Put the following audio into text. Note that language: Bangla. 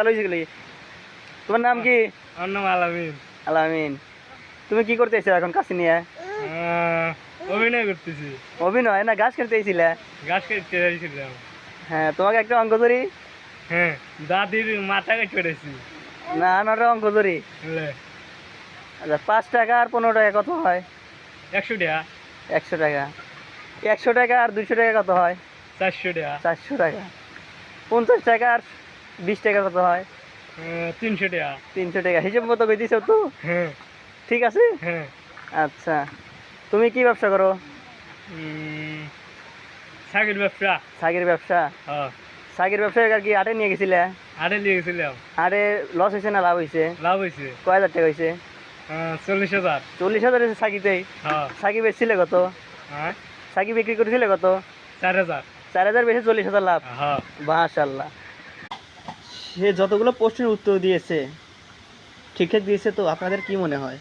চালু হয়েছে গেলি। তোমার নাম কি? আমার নাম আলামিন। আলামিন। তুমি কি করতে এসেছো এখন কাছে নিয়ে? অভিনয় করতেছি। অভিনয় না ঘাস খেলতে এসেছিলে? গাছ কেটে যাইছিলাম। হ্যাঁ, তোমাকে একটা অঙ্ক ধরি। হ্যাঁ, দাদির মাথা কেটে পেরেছি। না না, অঙ্ক ধরি। আচ্ছা, 5 টাকা আর 15 টাকা কত হয়? 100 টাকা। 100 টাকা। 100 টাকা আর 200 টাকা কত হয়? 400 টাকা। 400 টাকা। 50 টাকা আর 20 টাকা কত হয়? 300 টাকা। 300 টাকা। হিসেব মতো কই দিছো তো? হ্যাঁ ঠিক আছে। হ্যাঁ। আচ্ছা, তুমি কি ব্যবসা করো? শাকের ব্যবসা। শাকের ব্যবসা। হ্যাঁ, শাকের ব্যবসা আর কি আটে নিয়ে গেছিলে? আড়ে নিয়ে গেছিলাম। আটে লস হয়েছে না লাভ হয়েছে? লাভ হয়েছে। কয় হাজার টাকা হয়েছে? 40,000। 40,000 হয়েছে সাকিতেই? হ্যাঁ। সাকি বেচছিলে কত? হ্যাঁ, সাকি বিক্রি করেছিলে কত? 4,000। 4,000 বেশি 40,000 লাভ। হ্যাঁ। মাশাআল্লাহ। সে যতগুলো প্রশ্নের উত্তর দিয়েছে ঠিকঠাক দিয়েছে তো আপনাদের কি মনে হয়?